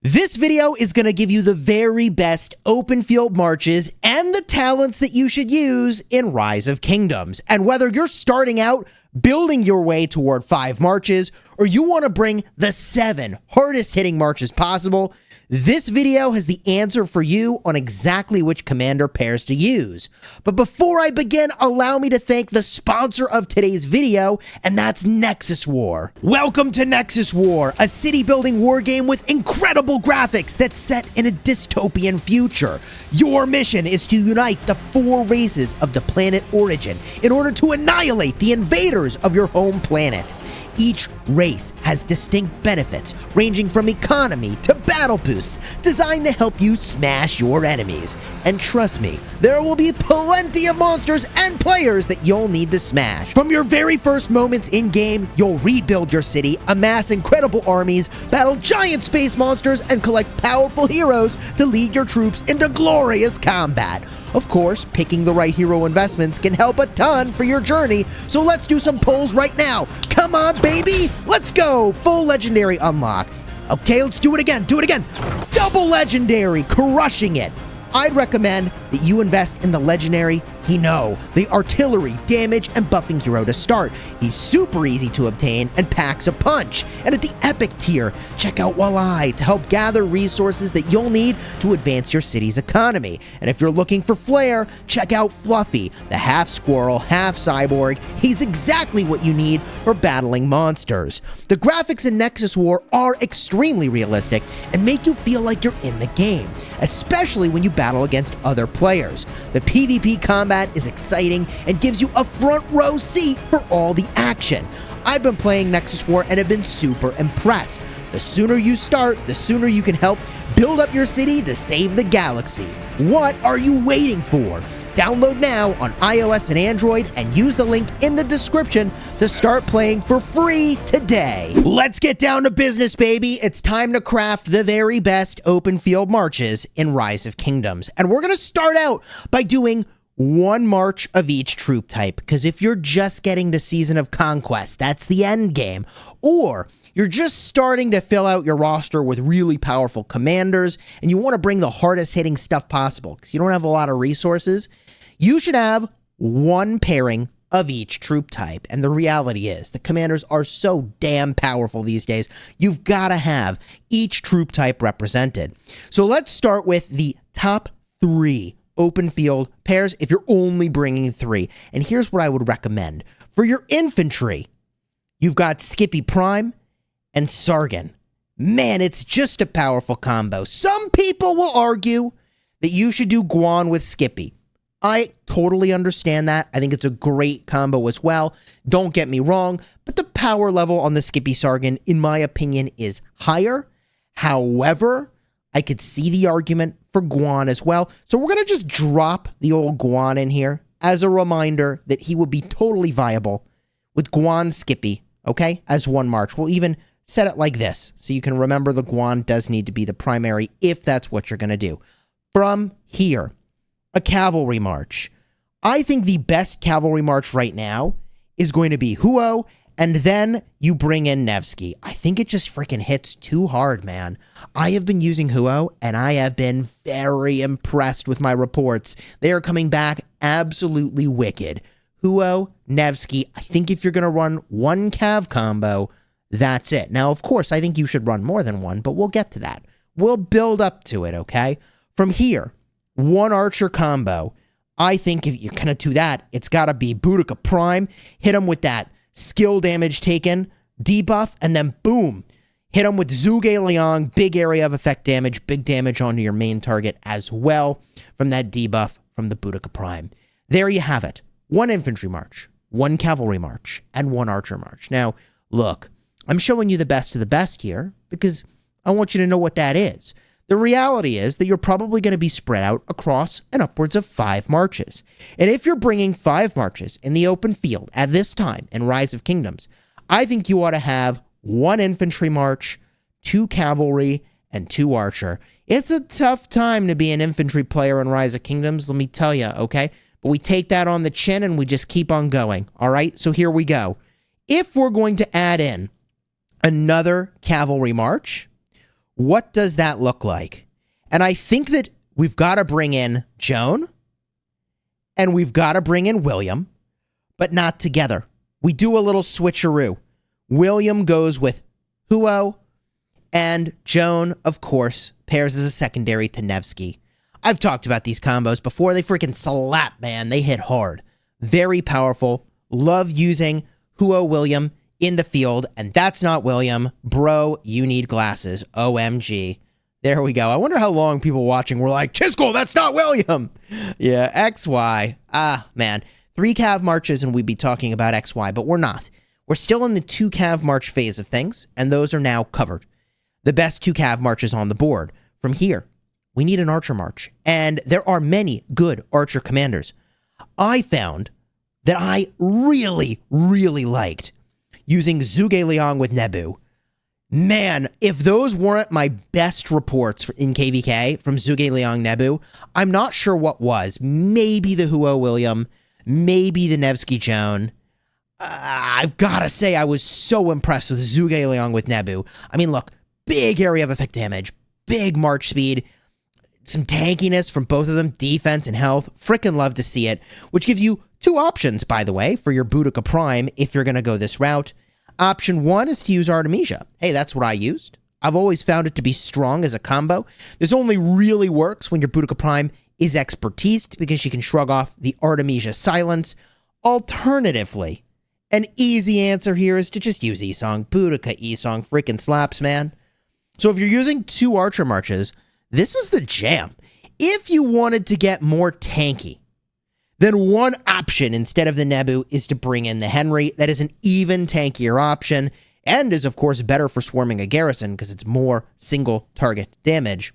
This video is going to give you the very best open field marches and the talents that you should use in Rise of Kingdoms. And whether you're starting out building your way toward 5 marches or you want to bring the 7 hardest hitting marches possible, this video has the answer for you on exactly which commander pairs to use. But before I begin, allow me to thank the sponsor of today's video, and that's Nexus War. Welcome to Nexus War, a city-building war game with incredible graphics that's set in a dystopian future. Your mission is to unite the 4 races of the planet Origin in order to annihilate the invaders of your home planet. Each race has distinct benefits, ranging from economy to battle boosts, designed to help you smash your enemies. And trust me, there will be plenty of monsters and players that you'll need to smash. From your very first moments in-game, you'll rebuild your city, amass incredible armies, battle giant space monsters, and collect powerful heroes to lead your troops into glorious combat. Of course, picking the right hero investments can help a ton for your journey, so let's do some pulls right now. Come on, baby! Let's go! Full legendary unlock. Okay, let's do it again. Double legendary, crushing it. I'd recommend that you invest in the legendary Hino, the artillery, damage, and buffing hero to start. He's super easy to obtain and packs a punch. And at the epic tier, check out Walai to help gather resources that you'll need to advance your city's economy. And if you're looking for flair, check out Fluffy, the half squirrel, half cyborg. He's exactly what you need for battling monsters. The graphics in Nexus War are extremely realistic and make you feel like you're in the game, especially when you battle against other players. The PvP combat is exciting and gives you a front row seat for all the action. I've been playing Nexus War and have been super impressed. The sooner you start, the sooner you can help build up your city to save the galaxy. What are you waiting for? Download now on iOS and Android and use the link in the description to start playing for free today. Let's get down to business, baby. It's time to craft the very best open field marches in Rise of Kingdoms. And we're going to start out by doing 1 march of each troop type, because if you're just getting to Season of Conquest, that's the end game. Or you're just starting to fill out your roster with really powerful commanders and you want to bring the hardest hitting stuff possible because you don't have a lot of resources, you should have 1 pairing of each troop type. And the reality is the commanders are so damn powerful these days, you've got to have each troop type represented. So let's start with the top 3 open field pairs if you're only bringing 3. And here's what I would recommend. For your infantry, you've got Skippy Prime and Sargon. Man, it's just a powerful combo. Some people will argue that you should do Guan with Skippy. I totally understand that. I think it's a great combo as well. Don't get me wrong, but the power level on the Skippy Sargon, in my opinion, is higher. However, I could see the argument for Guan as well. So we're going to just drop the old Guan in here as a reminder that he would be totally viable with Guan Skippy, okay, as 1 march. We'll even set it like this so you can remember the Guan does need to be the primary if that's what you're going to do. From here, a cavalry march. I think the best cavalry march right now is going to be Huo, and then you bring in Nevsky. I think it just freaking hits too hard, man. I have been using Huo, and I have been very impressed with my reports. They are coming back absolutely wicked. Huo, Nevsky, I think if you're going to run 1 cav combo, that's it. Now, of course, I think you should run more than 1, but we'll get to that. We'll build up to it, okay? From here, 1 archer combo. I think if you're going to do that, it's got to be Boudica Prime. Hit him with that skill damage taken, debuff, and then boom. Hit him with Zhuge Liang, big area of effect damage, big damage onto your main target as well from that debuff from the Boudica Prime. There you have it. 1 infantry march, 1 cavalry march, and 1 archer march. Now, look, I'm showing you the best of the best here because I want you to know what that is. The reality is that you're probably going to be spread out across and upwards of 5 marches. And if you're bringing 5 marches in the open field at this time in Rise of Kingdoms, I think you ought to have 1 infantry march, 2 cavalry, and 2 archer. It's a tough time to be an infantry player in Rise of Kingdoms, let me tell you, okay? But we take that on the chin and we just keep on going, all right? So here we go. If we're going to add in another cavalry march, What does that look like? And I think that we've got to bring in Joan and we've got to bring in William, but not together. We do a little switcheroo. William goes with Huo, and Joan, of course, pairs as a secondary to Nevsky. I've talked about these combos before. They freaking slap, man. They hit hard. Very powerful. Love using Huo William in the field, and that's not William. Bro, you need glasses. OMG. There we go. I wonder how long people watching were like, Chisgule, that's not William. Yeah, XY. Man. 3 cav marches and we'd be talking about XY, but we're not. We're still in the 2 cav march phase of things, and those are now covered. The best 2 cav marches on the board. From here, we need an archer march, and there are many good archer commanders. I found that I really, really liked using Zhuge Liang with Nebu. Man, if those weren't my best reports in KVK from Zhuge Liang Nebu, I'm not sure what was. Maybe the Huo William, maybe the Nevsky Joan. I've got to say, I was so impressed with Zhuge Liang with Nebu. I mean, look, big area of effect damage, big march speed, some tankiness from both of them, defense and health. Frickin' love to see it, which gives you 2 options, by the way, for your Boudica Prime if you're going to go this route. Option 1 is to use Artemisia. Hey, that's what I used. I've always found it to be strong as a combo. This only really works when your Boudica Prime is expertised because you can shrug off the Artemisia silence. Alternatively, an easy answer here is to just use Isong. Boudica Isong freaking slaps, man. So if you're using 2 archer marches, this is the jam. If you wanted to get more tanky, then one option instead of the Nebu is to bring in the Henry. That is an even tankier option and is, of course, better for swarming a garrison because it's more single target damage.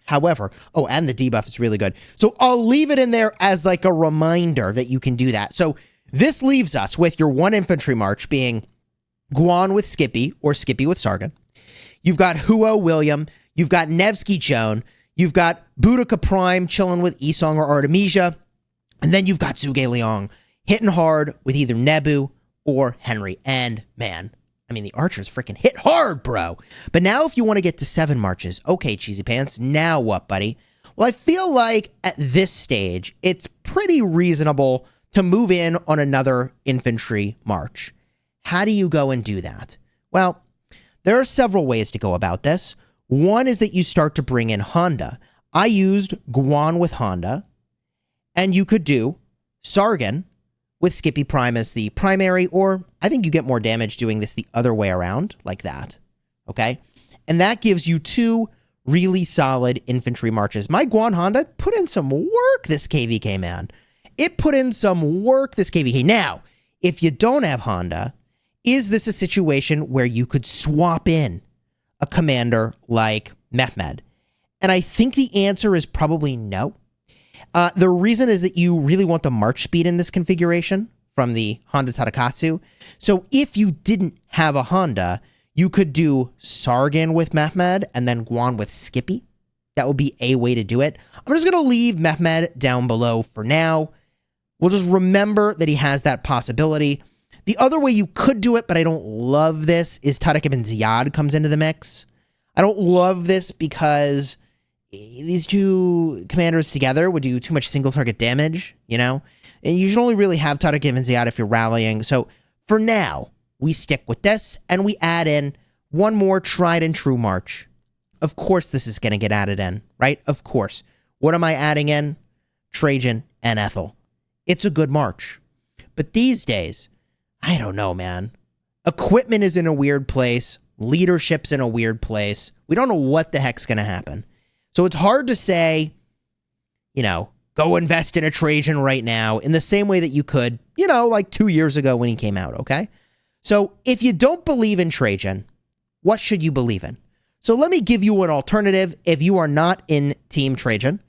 However, oh, and the debuff is really good. So I'll leave it in there as like a reminder that you can do that. So this leaves us with your 1 infantry march being Guan with Skippy or Skippy with Sargon. You've got Huo William. You've got Nevsky Joan. You've got Boudica Prime chilling with Isong or Artemisia. And then you've got Zhuge Liang hitting hard with either Nebu or Henry. And man, I mean, the archers freaking hit hard, bro. But now if you want to get to 7 marches, okay, Cheesy Pants, now what, buddy? Well, I feel like at this stage, it's pretty reasonable to move in on another infantry march. How do you go and do that? Well, there are several ways to go about this. One is that you start to bring in Honda. I used Guan with Honda, and you could do Sargon with Skippy Prime as the primary, or I think you get more damage doing this the other way around, like that, okay? And that gives you 2 really solid infantry marches. My Guan Honda put in some work this KVK, man. It put in some work this KVK. Now, if you don't have Honda, is this a situation where you could swap in a commander like Mehmed? And I think the answer is probably no. The reason is that you really want the march speed in this configuration from the Honda Tadakatsu. So if you didn't have a Honda, you could do Sargon with Mehmed and then Guan with Skippy. That would be a way to do it. I'm just going to leave Mehmed down below for now. We'll just remember that he has that possibility. The other way you could do it, but I don't love this, is Tariq ibn Ziyad comes into the mix. I don't love this because these 2 commanders together would do too much single target damage, you know? And you should only really have Tariq ibn Ziyad if you're rallying. So for now, we stick with this and we add in one more tried and true march. Of course this is going to get added in, right? Of course. What am I adding in? Trajan and Ethel. It's a good march. But these days, I don't know, man. Equipment is in a weird place. Leadership's in a weird place. We don't know what the heck's going to happen. So it's hard to say, you know, go invest in a Trajan right now in the same way that you could, you know, like 2 years ago when he came out, okay? So if you don't believe in Trajan, what should you believe in? So let me give you an alternative if you are not in Team Trajan,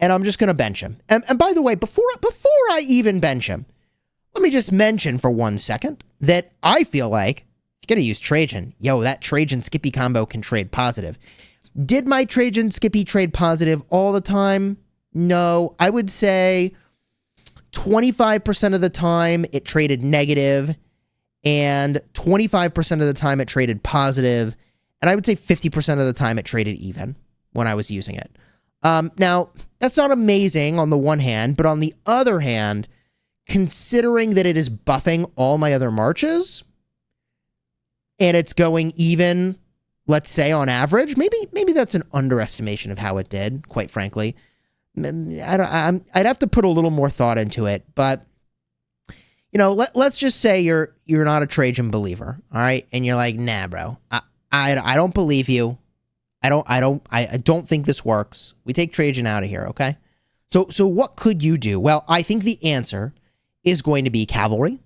and I'm just going to bench him. And by the way, before I even bench him, let me just mention for 1 second that I feel like if you're going to use Trajan, yo, that Trajan Skippy combo can trade positive. Did my Trajan Skippy trade positive all the time? No. I would say 25% of the time it traded negative, and 25% of the time it traded positive, And I would say 50% of the time it traded even when I was using it. Now, that's not amazing on the one hand, but on the other hand, considering that it is buffing all my other marches, and it's going even, let's say on average, maybe that's an underestimation of how it did, quite frankly. I'd have to put a little more thought into it, but you know, let's just say you're not a Trajan believer, all right? And you're like, nah, bro, I don't believe you. I don't think this works. We take Trajan out of here, okay? So what could you do? Well, I think the answer is going to be cavalry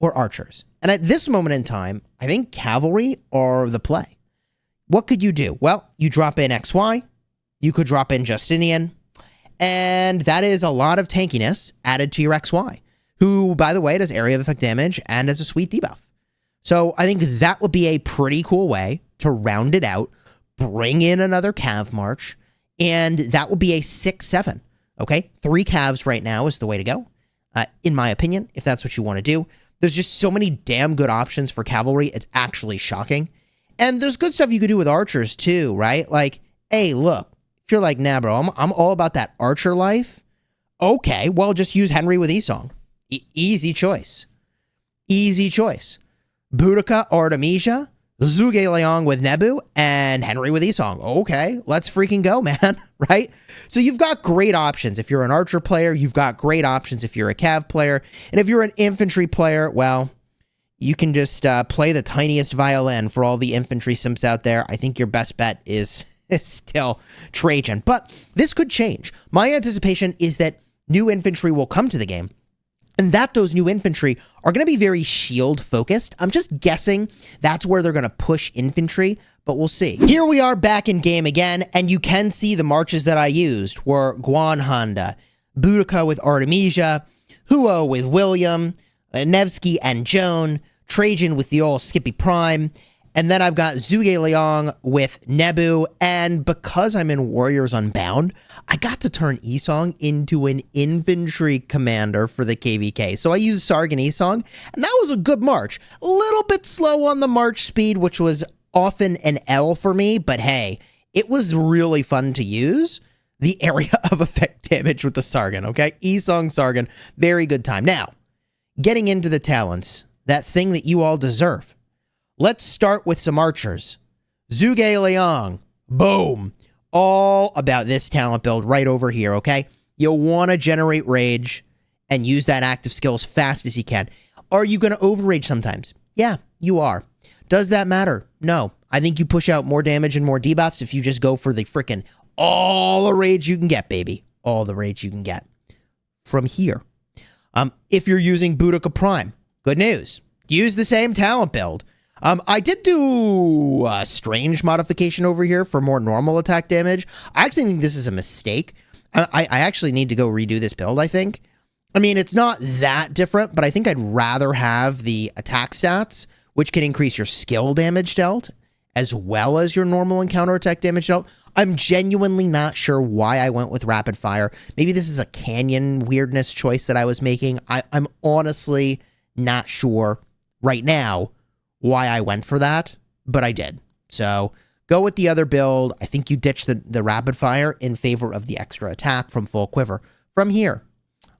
or archers. And at this moment in time, I think cavalry are the play. What could you do? Well, you drop in XY, you could drop in Justinian, and that is a lot of tankiness added to your XY, who, by the way, does area of effect damage and has a sweet debuff. So I think that would be a pretty cool way to round it out, bring in another Cav March, and that will be a 6-7, okay? 3 Cavs right now is the way to go, in my opinion, if that's what you want to do. There's just so many damn good options for cavalry, it's actually shocking. And there's good stuff you could do with archers too, right? Like, hey, look, if you're like, nah, bro, I'm all about that archer life, okay, well, just use Henry with Esong. Easy choice. Easy choice. Boudica, Artemisia, Zhuge Liang with Nebu, and Henry with Esong. Okay, let's freaking go, man, right? So you've got great options. If you're an archer player, you've got great options if you're a cav player. And if you're an infantry player, well, you can just play the tiniest violin for all the infantry simps out there. I think your best bet is still Trajan. But this could change. My anticipation is that new infantry will come to the game, and that those new infantry are going to be very shield focused. I'm just guessing that's where they're going to push infantry, but we'll see. Here we are back in game again, and you can see the marches that I used were Guan Honda, Boudica with Artemisia, Huo with William, Nevsky and Joan, Trajan with the old Skippy Prime, and then I've got Zhuge Liang with Nebu, and because I'm in Warriors Unbound, I got to turn Esong into an infantry commander for the KVK. So I used Sargon Esong, and that was a good march. A little bit slow on the march speed, which was often an L for me, but hey, it was really fun to use the area of effect damage with the Sargon, okay? Esong Sargon, very good time. Now, getting into the talents, that thing that you all deserve. Let's start with some archers. Zhuge Liang, boom. All about this talent build right over here, okay? You'll want to generate rage and use that active skill as fast as you can. Are you going to overrage sometimes? Yeah, you are. Does that matter? No. I think you push out more damage and more debuffs if you just go for the frickin' all the rage you can get, baby. All the rage you can get. From here. If you're using Boudica Prime, good news. Use the same talent build. I did do a strange modification over here for more normal attack damage. I actually think this is a mistake. I actually need to go redo this build, I think. I mean, it's not that different, but I think I'd rather have the attack stats, which can increase your skill damage dealt, as well as your normal and counterattack damage dealt. I'm genuinely not sure why I went with rapid fire. Maybe this is a canyon weirdness choice that I was making. I'm honestly not sure right now why I went for that, but I did. So go with the other build. I think you ditch the rapid fire in favor of the extra attack from full quiver. From here,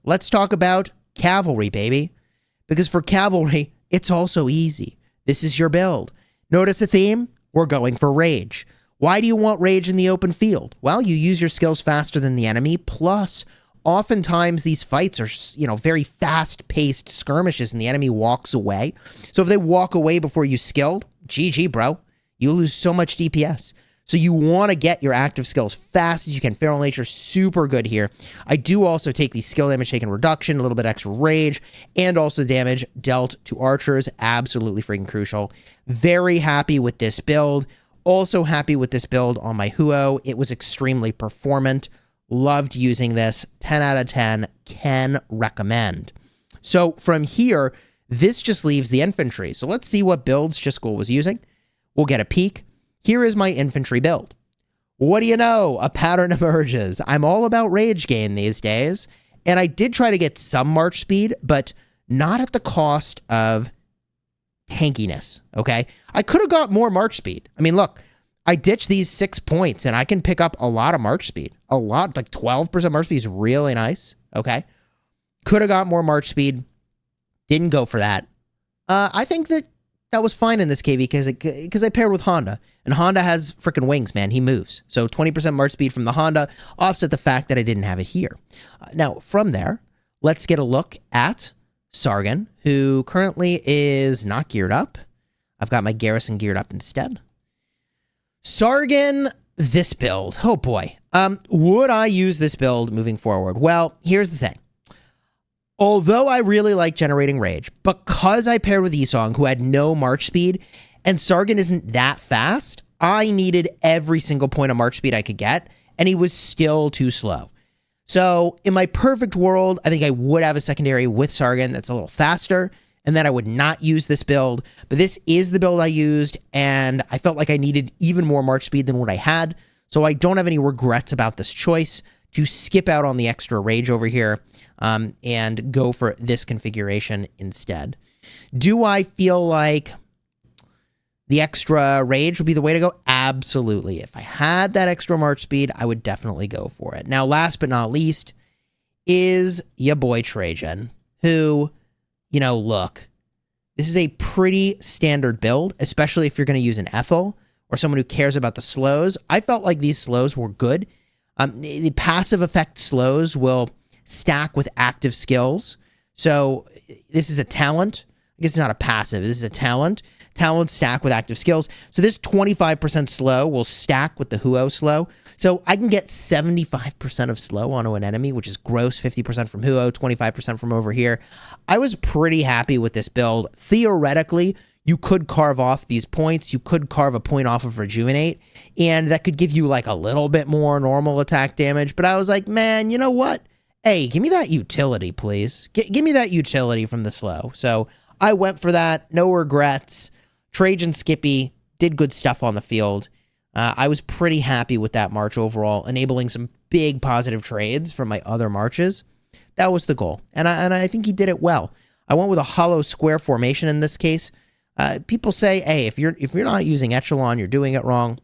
let's talk about cavalry, baby. Because for cavalry, it's also easy. This is your build. Notice a theme? We're going for rage. Why do you want rage in the open field? Well, you use your skills faster than the enemy, plus oftentimes these fights are, very fast-paced skirmishes and the enemy walks away. So if they walk away before you skilled, GG, bro. You lose so much DPS. So you want to get your active skills fast as you can. Feral Nature, super good here. I do also take the skill damage taken reduction, a little bit extra rage, and also damage dealt to archers. Absolutely freaking crucial. Very happy with this build. Also happy with this build on my Huo. It was extremely performant. Loved using this. 10 out of 10. Can recommend. So from here, this just leaves the infantry. So let's see what builds Chisgule was using. We'll get a peek. Here is my infantry build. What do you know? A pattern emerges. I'm all about rage gain these days. And I did try to get some march speed, but not at the cost of tankiness, okay? I could have got more March speed. I mean, look, I ditched these 6 points, and I can pick up a lot of March speed. A lot, like 12% March speed is really nice, okay? Could have got more March speed. Didn't go for that. I think that was fine in this KV because I paired with Honda. And Honda has freaking wings, man. He moves. So 20% March speed from the Honda offset the fact that I didn't have it here. Now, from there, let's get a look at Sargon, who currently is not geared up. I've got my Garrison geared up instead. Sargon, this build. Oh, boy. Would I use this build moving forward? Well, here's the thing. Although I really like generating rage, because I paired with Esong, who had no March speed, and Sargon isn't that fast, I needed every single point of March speed I could get, and he was still too slow. So in my perfect world, I think I would have a secondary with Sargon that's a little faster, and then I would not use this build. But this is the build I used, and I felt like I needed even more March speed than what I had, so I don't have any regrets about this choice to skip out on the extra rage over here and go for this configuration instead. Do I feel like the extra rage would be the way to go? Absolutely. If I had that extra March speed, I would definitely go for it. Now, last but not least is your boy Trajan, who, you know, look, this is a pretty standard build, especially if you're going to use an Ethel or someone who cares about the slows. I felt like these slows were good. The passive effect slows will stack with active skills. So this is a talent. I guess it's not a passive. This is a talent. Talents stack with active skills. So this 25% slow will stack with the Huo slow. So I can get 75% of slow onto an enemy, which is gross, 50% from Huo, 25% from over here. I was pretty happy with this build. Theoretically, you could carve off these points. You could carve a point off of Rejuvenate, and that could give you like a little bit more normal attack damage. But I was like, man, you know what? Hey, give me that utility, please. Give me that utility from the slow. So I went for that. No regrets. Trajan Skippy did good stuff on the field. I was pretty happy with that March overall, enabling some big positive trades from my other Marches. That was the goal, and I think he did it well. I went with a hollow square formation in this case. People say, hey, if you're not using Echelon, you're doing it wrong.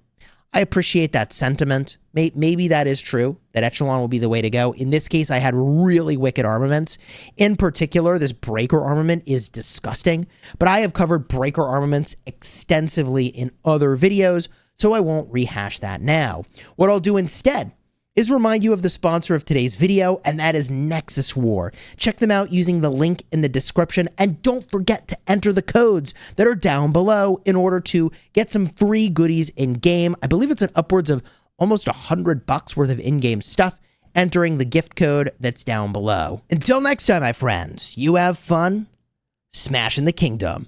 I appreciate that sentiment. Maybe that is true, that Echelon will be the way to go. In this case, I had really wicked armaments. In particular, this Breaker armament is disgusting, but I have covered Breaker armaments extensively in other videos, so I won't rehash that now. What I'll do instead is remind you of the sponsor of today's video, and that is Nexus War. Check them out using the link in the description, and don't forget to enter the codes that are down below in order to get some free goodies in-game. I believe it's an upwards of almost $100 worth of in-game stuff, entering the gift code that's down below. Until next time, my friends, you have fun smashing the kingdom.